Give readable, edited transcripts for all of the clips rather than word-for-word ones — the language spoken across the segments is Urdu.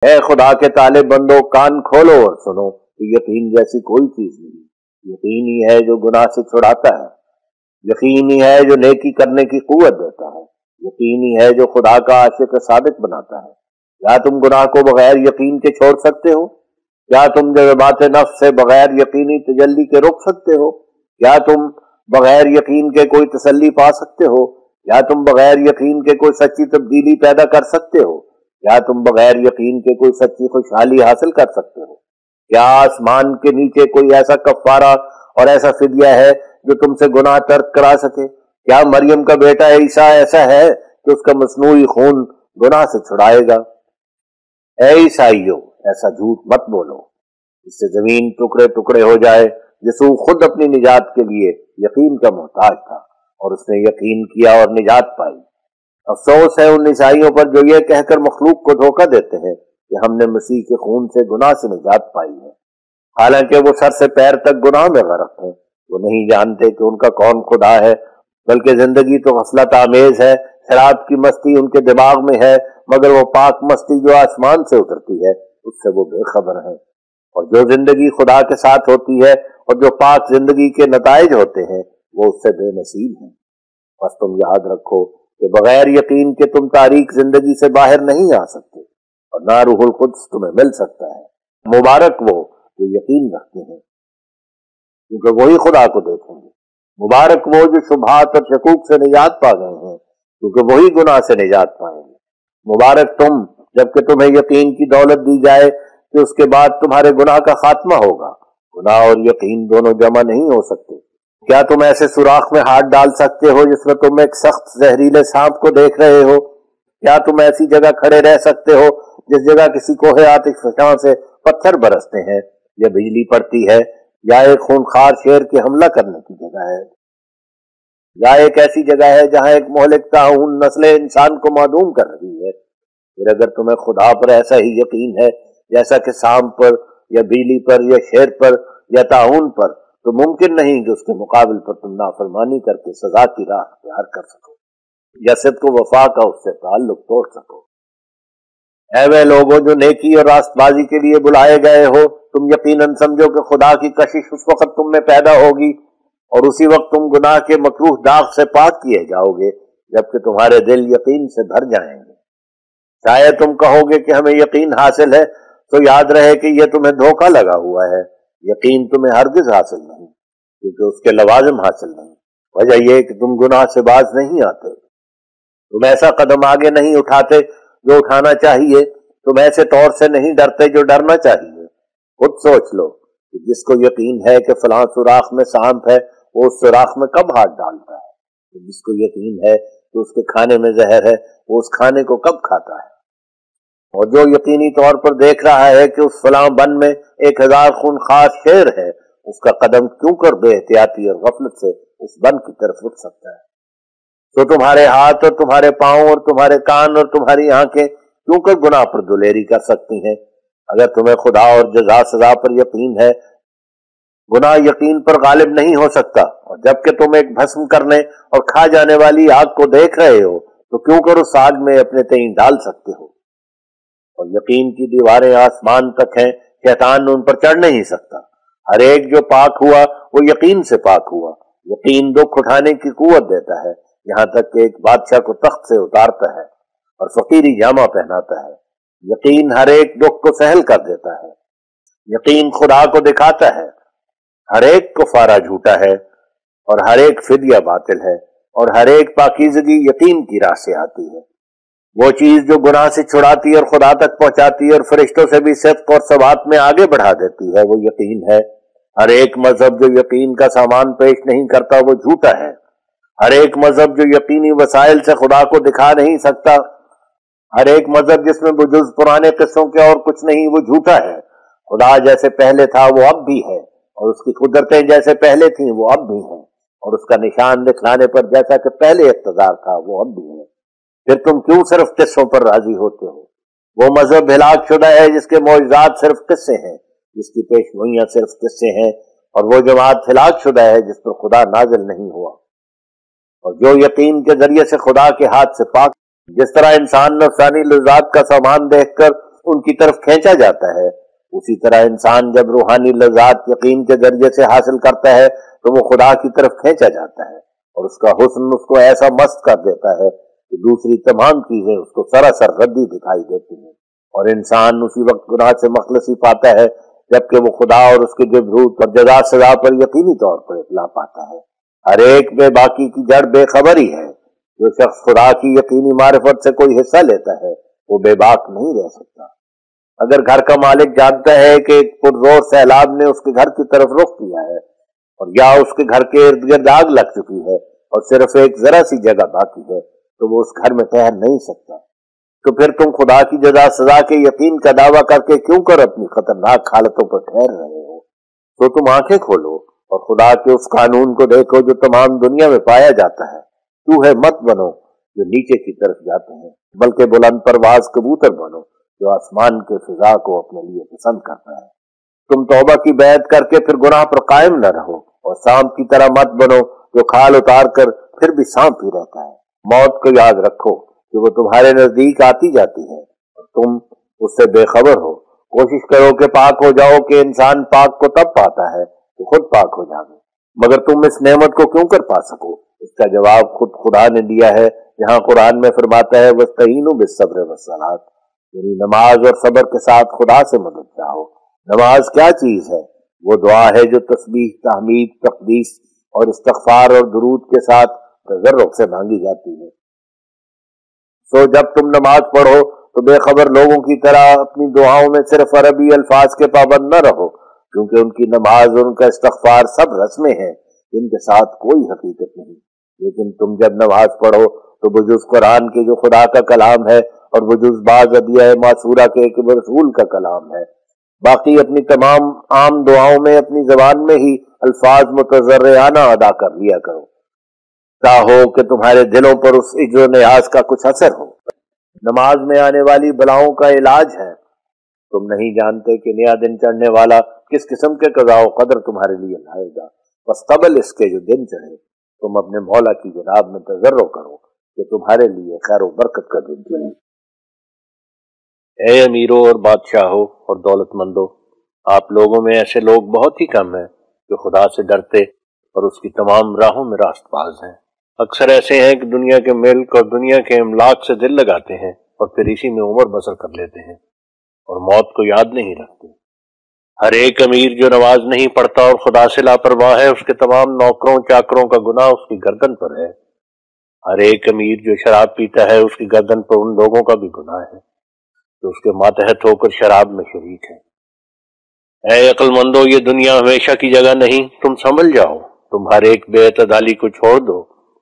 اے خدا کے طالب بندو، کان کھولو اور سنو کہ یقین جیسی کوئی چیز نہیں۔ یقین ہی ہے جو گناہ سے چھڑاتا ہے، یقین ہی ہے جو نیکی کرنے کی قوت دیتا ہے، یقین ہی ہے جو خدا کا عاشق صادق بناتا ہے۔ کیا تم گناہ کو بغیر یقین کے چھوڑ سکتے ہو؟ کیا تم جذبات نفس سے بغیر یقینی تجلی کے روک سکتے ہو؟ کیا تم بغیر یقین کے کوئی تسلی پا سکتے ہو؟ کیا تم بغیر یقین کے کوئی سچی تبدیلی پیدا کر سکتے ہو؟ کیا تم بغیر یقین کے کوئی سچی خوشحالی حاصل کر سکتے ہو؟ کیا آسمان کے نیچے کوئی ایسا کفارہ اور ایسا فدیہ ہے جو تم سے گناہ ترک کرا سکے؟ کیا مریم کا بیٹا عیسیٰ ایسا ہے کہ اس کا مصنوعی خون گناہ سے چھڑائے گا؟ اے عیسائیو، ایسا جھوٹ مت بولو، اس سے زمین ٹکڑے ٹکڑے ہو جائے۔ یسوع خود اپنی نجات کے لیے یقین کا محتاج تھا اور اس نے یقین کیا اور نجات پائی۔ افسوس ہے ان عیسائیوں پر جو یہ کہہ کر مخلوق کو دھوکہ دیتے ہیں کہ ہم نے مسیح کے خون سے گناہ سے نجات پائی ہے، حالانکہ وہ سر سے پیر تک گناہ میں غرق ہیں۔ وہ نہیں جانتے کہ ان کا کون خدا ہے، بلکہ زندگی تو غفلت آمیز ہے۔ شراب کی مستی ان کے دماغ میں ہے، مگر وہ پاک مستی جو آسمان سے اترتی ہے اس سے وہ بے خبر ہیں۔ اور جو زندگی خدا کے ساتھ ہوتی ہے اور جو پاک زندگی کے نتائج ہوتے ہیں وہ اس سے بے نصیب ہیں۔ بس تم یاد رکھو کہ بغیر یقین کے تم تاریک زندگی سے باہر نہیں آ سکتے، اور نہ روح القدس تمہیں مل سکتا ہے۔ مبارک وہ جو یقین رکھتے ہیں، کیونکہ وہی خدا کو دیکھیں گے۔ مبارک وہ جو شبہات اور شکوک سے نجات پا گئے ہیں، کیونکہ وہی گناہ سے نجات پائیں گے۔ مبارک تم جبکہ تمہیں یقین کی دولت دی جائے کہ اس کے بعد تمہارے گناہ کا خاتمہ ہوگا۔ گناہ اور یقین دونوں جمع نہیں ہو سکتے۔ کیا تم ایسے سوراخ میں ہاتھ ڈال سکتے ہو جس میں تم ایک سخت زہریلے سانپ کو دیکھ رہے ہو؟ کیا تم ایسی جگہ کھڑے رہ سکتے ہو جس جگہ کسی کوہ آتش فشاں سے پتھر برستے ہیں یا بجلی پڑتی ہے، یا ایک خونخوار شیر کے حملہ کرنے کی جگہ ہے، یا ایک ایسی جگہ ہے جہاں ایک مہلک طاعون نسل انسان کو معدوم کر رہی ہے؟ پھر اگر تمہیں خدا پر ایسا ہی یقین ہے جیسا کہ سانپ پر یا بجلی پر یا شیر پر یا طاعون پر، تو ممکن نہیں کہ اس کے مقابل پر تم نافرمانی کر کے سزا کی راہ اختیار کر سکو یا صدق و وفا کا اس سے تعلق توڑ سکو۔ اے وہ لوگوں جو نیکی اور راست بازی کے لیے بلائے گئے ہو، تم یقیناً سمجھو کہ خدا کی کشش اس وقت تم میں پیدا ہوگی اور اسی وقت تم گناہ کے مکروہ داغ سے پاک کیے جاؤ گے، جبکہ تمہارے دل یقین سے بھر جائیں گے۔ شاید تم کہو گے کہ ہمیں یقین حاصل ہے، تو یاد رہے کہ یہ تمہیں دھوکہ لگا ہوا ہے۔ یقین تمہیں ہرگز حاصل نہیں، کیونکہ اس کے لوازم حاصل نہیں۔ وجہ یہ کہ تم گناہ سے باز نہیں آتے، تم ایسا قدم آگے نہیں اٹھاتے جو اٹھانا چاہیے، تم ایسے طور سے نہیں ڈرتے جو ڈرنا چاہیے۔ خود سوچ لو کہ جس کو یقین ہے کہ فلاں سوراخ میں سانپ ہے، وہ اس سوراخ میں کب ہاتھ ڈالتا ہے؟ جس کو یقین ہے کہ اس کے کھانے میں زہر ہے، وہ اس کھانے کو کب کھاتا ہے؟ اور جو یقینی طور پر دیکھ رہا ہے کہ اس فلاں بن میں 1000 خونخوار شیر ہے، اس کا قدم کیوں کر بے احتیاطی اور غفلت سے اس بن کی طرف رک سکتا ہے؟ تو تمہارے ہاتھ اور تمہارے پاؤں اور تمہارے کان اور تمہاری آنکھیں کیوں کر گناہ پر دلیری کر سکتی ہیں؟ اگر تمہیں خدا اور جزا سزا پر یقین ہے، گناہ یقین پر غالب نہیں ہو سکتا، اور جبکہ تم ایک بھسم کرنے اور کھا جانے والی آگ کو دیکھ رہے ہو تو کیوں کر اس آگ میں اپنے تئیں ڈال سکتے ہو؟ اور یقین کی دیواریں آسمان تک ہیں، شیطان ان پر چڑھ نہیں سکتا۔ ہر ایک جو پاک ہوا وہ یقین سے پاک ہوا۔ یقین دکھ اٹھانے کی قوت دیتا ہے، یہاں تک کہ ایک بادشاہ کو تخت سے اتارتا ہے اور فقیری جامہ پہناتا ہے۔ یقین ہر ایک دکھ کو سہل کر دیتا ہے۔ یقین خدا کو دکھاتا ہے۔ ہر ایک کفارہ جھوٹا ہے اور ہر ایک فدیہ باطل ہے، اور ہر ایک پاکیزگی یقین کی راہ سے آتی ہے۔ وہ چیز جو گناہ سے چھڑاتی اور خدا تک پہنچاتی اور فرشتوں سے بھی صدق اور ثبات میں آگے بڑھا دیتی ہے، وہ یقین ہے۔ ہر ایک مذہب جو یقین کا سامان پیش نہیں کرتا وہ جھوٹا ہے۔ ہر ایک مذہب جو یقینی وسائل سے خدا کو دکھا نہیں سکتا، ہر ایک مذہب جس میں بجز پرانے قصوں کے اور کچھ نہیں، وہ جھوٹا ہے۔ خدا جیسے پہلے تھا وہ اب بھی ہے، اور اس کی قدرتیں جیسے پہلے تھیں وہ اب بھی ہیں، اور اس کا نشان دکھلانے پر جیسا کہ پہلے اقتدار تھا وہ اب بھی ہے۔ پھر تم کیوں صرف قصوں پر راضی ہوتے ہو؟ وہ مذہب ہلاک شدہ ہے جس کے معجزات صرف قصے ہیں، جس کی پیشگوئیاں صرف قصے ہیں، اور وہ جماعت ہلاک شدہ ہے جس پر خدا نازل نہیں ہوا۔ اور جو یقین کے ذریعے سے خدا کے ہاتھ سے پاک، جس طرح انسان نفسانی لذات کا سامان دیکھ کر ان کی طرف کھینچا جاتا ہے۔ اسی طرح انسان جب روحانی لذات یقین کے ذریعے سے حاصل کرتا ہے تو وہ خدا کی طرف کھینچا جاتا ہے، اور اس کا حسن اس کو ایسا مست کر دیتا ہے کہ دوسری تمام چیزیں اس کو سراسر ردی دکھائی دیتی ہیں، اور انسان اسی وقت گناہ سے مخلصی پاتا ہے جبکہ وہ خدا اور اس کے جبروت اور جزا سزا پر یقینی طور پر اطلاع پاتا ہے۔ ہر ایک بے باکی کی جڑ بے خبری ہے۔ جو شخص خدا کی یقینی معرفت سے کوئی حصہ لیتا ہے وہ بے باک نہیں رہ سکتا۔ اگر گھر کا مالک جانتا ہے کہ ایک پرزور سیلاب نے اس کے گھر کی طرف رخ کیا ہے اور یا اس کے گھر کے ارد گرد آگ لگ چکی ہے اور صرف ایک ذرا سی جگہ باقی ہے تو وہ اس گھر میں ٹھہر نہیں سکتا، تو پھر تم خدا کی جزا سزا کے یقین کا دعویٰ کر کے کیوں کر اپنی خطرناک حالتوں پر ٹھہر رہے ہو؟ تو تم آنکھیں کھولو اور خدا کے اس قانون کو دیکھو جو تمام دنیا میں پایا جاتا ہے۔ چوہے مت بنو جو نیچے کی طرف جاتے ہیں، بلکہ بلند پرواز کبوتر بنو جو آسمان کے فضا کو اپنے لیے پسند کرتا ہے۔ تم توبہ کی بیعت کر کے پھر گناہ پر قائم نہ رہو، اور سانپ کی طرح مت بنو جو کھال اتار کر پھر بھی سانپ ہی رہتا ہے۔ موت کو یاد رکھو کہ وہ تمہارے نزدیک آتی جاتی ہے اور تم اس سے بے خبر ہو۔ کوشش کرو کہ پاک ہو جاؤ، کہ انسان پاک کو تب پاتا ہے کہ خود پاک ہو جائے، مگر تم اس نعمت کو کیوں کر پا سکو؟ اس کا جواب خود خدا نے دیا ہے، جہاں قرآن میں فرماتا ہے وَاسْتَعِینُوا بِالصَّبْرِ وَالصَّلَاةِ، یعنی نماز اور صبر کے ساتھ خدا سے مدد چاہو۔ نماز کیا چیز ہے؟ وہ دعا ہے جو تسبیح، تحمید، تقدیس اور استغفار اور درود کے ساتھ تضرع سے مانگی جاتی ہے۔ سو جب تم نماز پڑھو تو بے خبر لوگوں کی طرح اپنی دعاؤں میں صرف عربی الفاظ کے پابند نہ رہو، کیونکہ ان کی نماز اور ان کا استغفار سب رسمیں ہیں جن کے ساتھ کوئی حقیقت نہیں۔ لیکن تم جب نماز پڑھو تو بجز قرآن کے جو خدا کا کلام ہے اور بجز بعض ادعیہ معصورہ کے ایک رسول کا کلام ہے، باقی اپنی تمام عام دعاؤں میں اپنی زبان میں ہی الفاظ متضرعانہ ادا کر لیا کرو، تاہو کہ تمہارے دلوں پر اس عجز و نیاز کا کچھ اثر ہو۔ نماز میں آنے والی بلاؤں کا علاج ہے۔ تم نہیں جانتے کہ نیا دن چڑھنے والا کس قسم کے قضاء و قدر تمہارے لیے لائے گا، بس قبل اس کے جو دن چڑھے تم اپنے مولا کی جناب میں تضرع کرو کہ تمہارے لیے خیر و برکت کا دن چڑھے۔ اے امیروں اور بادشاہوں اور دولت مندوں، آپ لوگوں میں ایسے لوگ بہت ہی کم ہیں جو خدا سے ڈرتے اور اس کی تمام راہوں میں راست باز ہیں۔ اکثر ایسے ہیں کہ دنیا کے ملک اور دنیا کے املاک سے دل لگاتے ہیں اور پھر اسی میں عمر بسر کر لیتے ہیں اور موت کو یاد نہیں رکھتے۔ ہر ایک امیر جو نماز نہیں پڑھتا اور خدا سے لاپرواہ ہے، اس کے تمام نوکروں چاکروں کا گناہ اس کی گردن پر ہے۔ ہر ایک امیر جو شراب پیتا ہے، اس کی گردن پر ان لوگوں کا بھی گناہ ہے جو اس کے ماتحت ہو کر شراب میں شریک ہے۔ اے عقل مندو، یہ دنیا ہمیشہ کی جگہ نہیں، تم سنبھل جاؤ۔ تم ہر ایک بے اعتدالی کو چھوڑ دو،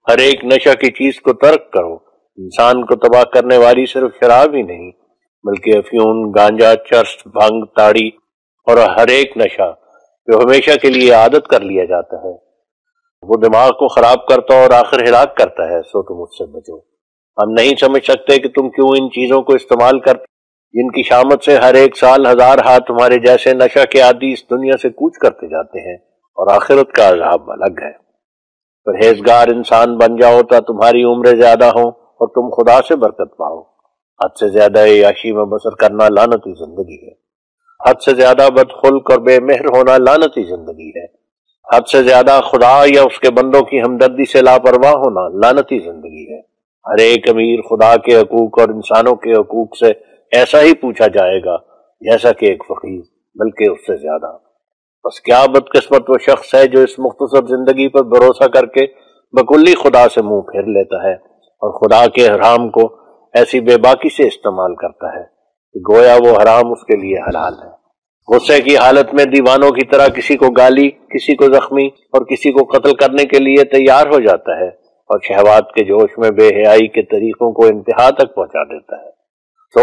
ہر ایک نشہ کی چیز کو ترک کرو۔ انسان کو تباہ کرنے والی صرف شراب ہی نہیں بلکہ افیون، گانجا، چرس، بھنگ، تاڑی اور ہر ایک نشہ جو ہمیشہ کے لیے عادت کر لیا جاتا ہے، وہ دماغ کو خراب کرتا اور آخر ہلاک کرتا ہے۔ سو تم اس سے بچو۔ ہم نہیں سمجھ سکتے کہ تم کیوں ان چیزوں کو استعمال کرتے جن کی شامت سے ہر ایک سال ہزار ہاتھ تمہارے جیسے نشہ کے عادی اس دنیا سے کوچ کرتے جاتے ہیں، اور آخرت کا عذاب الگ ہے۔ پرہیزگار انسان بن جاؤ تا تمہاری عمریں زیادہ ہوں اور تم خدا سے برکت پاؤ۔ حد سے زیادہ عیاشی میں بسر کرنا لعنتی زندگی ہے۔ حد سے زیادہ بدخلق اور بے مہر ہونا لعنتی زندگی ہے۔ حد سے زیادہ خدا یا اس کے بندوں کی ہمدردی سے لاپرواہ ہونا لعنتی زندگی ہے۔ ہر ایک امیر خدا کے حقوق اور انسانوں کے حقوق سے ایسا ہی پوچھا جائے گا جیسا کہ ایک فقیر، بلکہ اس سے زیادہ۔ بس کیا بدقسمت وہ شخص ہے جو اس مختصر زندگی پر بھروسہ کر کے بکلی خدا سے منہ پھیر لیتا ہے اور خدا کے حرام کو ایسی بے باکی سے استعمال کرتا ہے کہ گویا وہ حرام اس کے لیے حلال ہے۔ غصے کی حالت میں دیوانوں کی طرح کسی کو گالی، کسی کو زخمی اور کسی کو قتل کرنے کے لیے تیار ہو جاتا ہے، اور شہوات کے جوش میں بے حیائی کے طریقوں کو انتہا تک پہنچا دیتا ہے۔ تو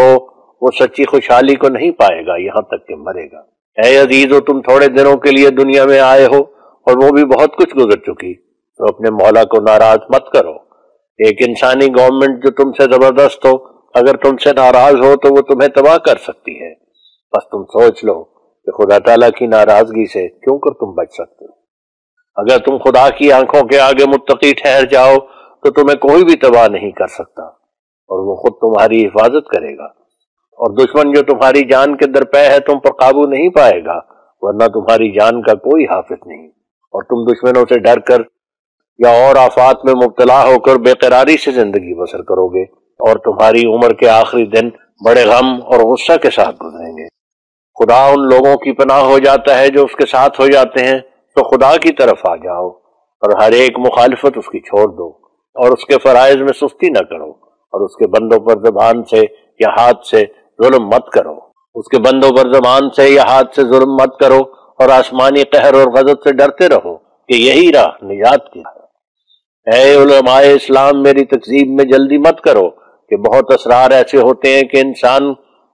وہ سچی خوشحالی کو نہیں پائے گا یہاں تک کہ مرے گا۔ اے عزیزو، تم تھوڑے دنوں کے لیے دنیا میں آئے ہو اور وہ بھی بہت کچھ گزر چکی، تو اپنے مولا کو ناراض مت کرو۔ ایک انسانی گورنمنٹ جو تم سے زبردست ہو، اگر تم سے ناراض ہو تو وہ تمہیں تباہ کر سکتی ہے۔ بس تم سوچ لو کہ خدا تعالیٰ کی ناراضگی سے کیوں کر تم بچ سکتے ہو۔ اگر تم خدا کی آنکھوں کے آگے متقی ٹھہر جاؤ تو تمہیں کوئی بھی تباہ نہیں کر سکتا، اور وہ خود تمہاری حفاظت کرے گا، اور دشمن جو تمہاری جان کے درپے ہے تم پر قابو نہیں پائے گا، ورنہ تمہاری جان کا کوئی حافظ نہیں، اور تم دشمنوں سے ڈر کر یا اور آفات میں مبتلا ہو کر بے قراری سے زندگی بسر کرو گے، اور تمہاری عمر کے آخری دن بڑے غم اور غصہ کے ساتھ گزریں گے۔ خدا ان لوگوں کی پناہ ہو جاتا ہے جو اس کے ساتھ ہو جاتے ہیں، تو خدا کی طرف آ جاؤ اور ہر ایک مخالفت اس کی چھوڑ دو، اور اس کے فرائض میں سستی نہ کرو، اور اس کے بندوں پر زبان سے یا ہاتھ سے ظلم مت کرو، اس کے بندوں پر زبان سے یا ہاتھ سے ظلم مت کرو، اور آسمانی قہر اور غضب سے ڈرتے رہو کہ یہی راہ نجات کی ہے۔ اے علماء اسلام، میری تکذیب میں جلدی مت کرو کہ بہت اسرار ایسے ہوتے ہیں کہ انسان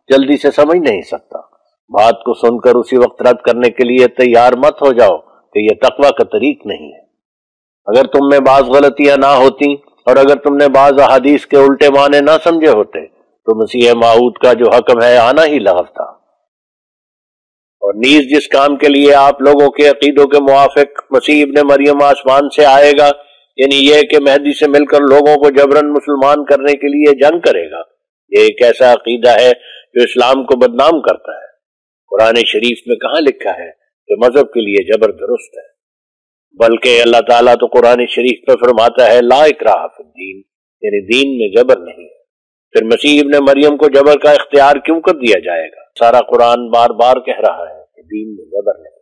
جلدی سے سمجھ نہیں سکتا۔ بات کو سن کر اسی وقت رد کرنے کے لیے تیار مت ہو جاؤ کہ یہ تقویٰ کا طریق نہیں ہے۔ اگر تم میں بعض غلطیاں نہ ہوتی اور اگر تم نے بعض احادیث کے الٹے معنی نہ سمجھے ہوتے تو مسیح موعود کا جو حکم ہے آنا ہی لغو تھا۔ اور نیز جس کام کے لیے آپ لوگوں کے عقیدوں کے موافق مسیح ابن مریم آسمان سے آئے گا، یعنی یہ کہ مہدی سے مل کر لوگوں کو جبراً مسلمان کرنے کے لیے جنگ کرے گا، یہ ایک ایسا عقیدہ ہے جو اسلام کو بدنام کرتا ہے۔ قرآن شریف میں کہاں لکھا ہے کہ مذہب کے لیے جبر درست ہے؟ بلکہ اللہ تعالیٰ تو قرآن شریف میں فرماتا ہے لا اکراہ فی الدین، یعنی دین میں جبر نہیں ہے۔ پھر مسیح ابن مریم کو جبر کا اختیار کیوں کر دیا جائے گا؟ سارا قرآن بار بار کہہ رہا ہے کہ دین میں جبر نہیں،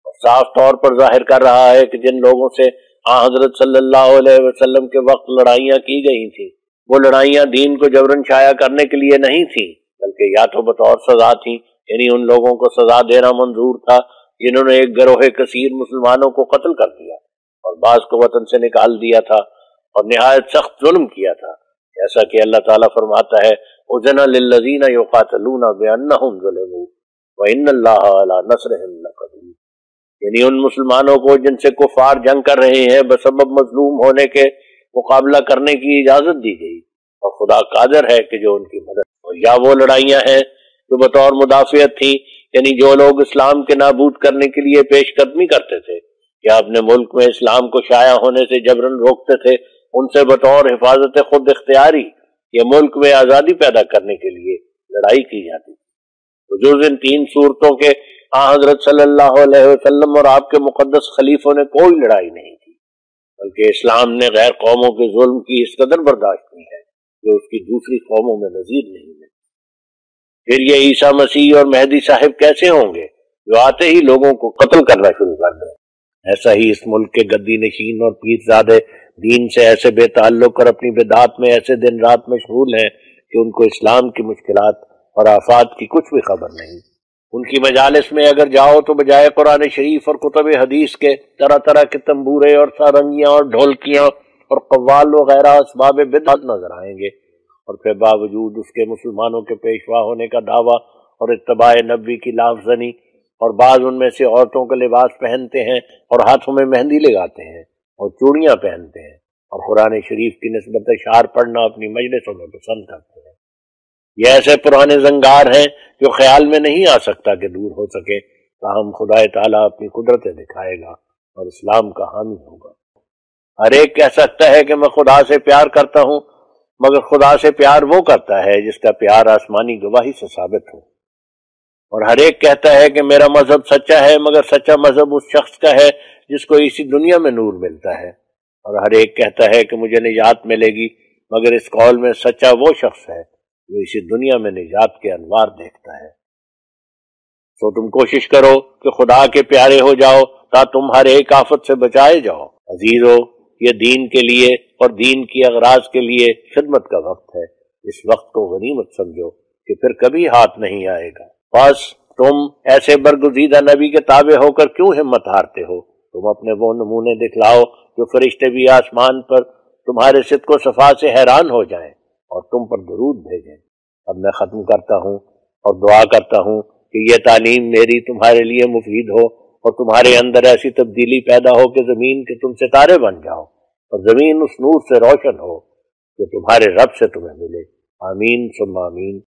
اور صاف طور پر ظاہر کر رہا ہے کہ جن لوگوں سے حضرت صلی اللہ علیہ وسلم کے وقت لڑائیاں کی گئی تھیں، وہ لڑائیاں دین کو جبراً شائع کرنے کے لیے نہیں تھیں، بلکہ یا تو بطور سزا تھیں، یعنی ان لوگوں کو سزا دینا منظور تھا جنہوں نے ایک گروہ کثیر مسلمانوں کو قتل کر دیا اور بعض کو وطن سے نکال دیا تھا اور نہایت سخت ظلم کیا تھا، جیسا کہ اللہ تعالیٰ فرماتا ہے اذن للذین یقاتلون بانہم ظلموا وان اللہ علی نصرہم لقدیر، یعنی ان مسلمانوں کو جن سے کفار جنگ کر رہے ہیں بسبب مظلوم ہونے کے مقابلہ کرنے کی اجازت دی گئی، اور خدا قادر ہے کہ جو ان کی مدد۔ اور یا وہ لڑائیاں ہیں جو بطور مدافعت تھیں، یعنی جو لوگ اسلام کے نابود کرنے کے لیے پیش قدمی کرتے تھے یا اپنے ملک میں اسلام کو شائع ہونے سے جبراً روکتے تھے، ان سے بطور حفاظت خود اختیاری یہ ملک میں آزادی پیدا کرنے کے لیے لڑائی کی جاتی تھی۔ جز ان تین صورتوں کے حضرت صلی اللہ علیہ وسلم اور آپ کے مقدس خلیفوں نے کوئی لڑائی نہیں کی، بلکہ اسلام نے غیر قوموں کے ظلم کی اس قدر برداشت کی ہے جو اس کی دوسری قوموں میں نظیر نہیں ہے۔ پھر یہ عیسیٰ مسیح اور مہدی صاحب کیسے ہوں گے جو آتے ہی لوگوں کو قتل کرنا شروع کر دیں؟ ایسا ہی اس ملک کے گدی نشین اور پیرزادے دین سے ایسے بے تعلق اور اپنی بدعات میں ایسے دن رات مشغول ہیں کہ ان کو اسلام کی مشکلات اور آفات کی کچھ بھی خبر نہیں۔ ان کی مجالس میں اگر جاؤ تو بجائے قرآن شریف اور کتب حدیث کے طرح طرح کے تنبورے اور سارنگیاں اور ڈھولکیاں اور قوال وغیرہ اسباب بدعت نظر آئیں گے، اور پھر باوجود اس کے مسلمانوں کے پیشوا ہونے کا دعویٰ اور اتباع نبی کی لافزنی، اور بعض ان میں سے عورتوں کا لباس پہنتے ہیں اور ہاتھوں میں مہندی لگاتے ہیں اور چوڑیاں پہنتے ہیں اور قرآن شریف کی نسبت اشعار پڑھنا اپنی مجلسوں میں پسند کرتے ہیں۔ یہ ایسے پرانے زنگار ہیں جو خیال میں نہیں آ سکتا کہ دور ہو سکے، تاہم خدا تعالیٰ اپنی قدرتیں دکھائے گا اور اسلام کا حامی ہوگا۔ ہر ایک کہہ سکتا ہے کہ میں خدا سے پیار کرتا ہوں، مگر خدا سے پیار وہ کرتا ہے جس کا پیار آسمانی گواہی سے ثابت ہو، اور ہر ایک کہتا ہے کہ میرا مذہب سچا ہے، مگر سچا مذہب اس شخص کا ہے جس کو اسی دنیا میں نور ملتا ہے، اور ہر ایک کہتا ہے کہ مجھے نجات ملے گی، مگر اس قول میں سچا وہ شخص ہے جو اسی دنیا میں نجات کے انوار دیکھتا ہے۔ تو تم کوشش کرو کہ خدا کے پیارے ہو جاؤ تا تم ہر ایک آفت سے بچائے جاؤ۔ عزیزو، یہ دین کے لیے اور دین کی اغراض کے لیے خدمت کا وقت ہے، اس وقت کو غنیمت سمجھو کہ پھر کبھی ہاتھ نہیں آئے گا۔ بس تم ایسے برگزیدہ نبی کے تابع ہو کر کیوں ہمت ہارتے ہو؟ تم اپنے وہ نمونے دکھلاؤ جو فرشتے بھی آسمان پر تمہارے صدق و صفا سے حیران ہو جائیں اور تم پر درود بھیجیں۔ اب میں ختم کرتا ہوں اور دعا کرتا ہوں کہ یہ تعلیم میری تمہارے لیے مفید ہو اور تمہارے اندر ایسی تبدیلی پیدا ہو کہ زمین کے تم ستارے بن جاؤ اور زمین اس نور سے روشن ہو جو تمہارے رب سے تمہیں ملے۔ آمین ثم آمین۔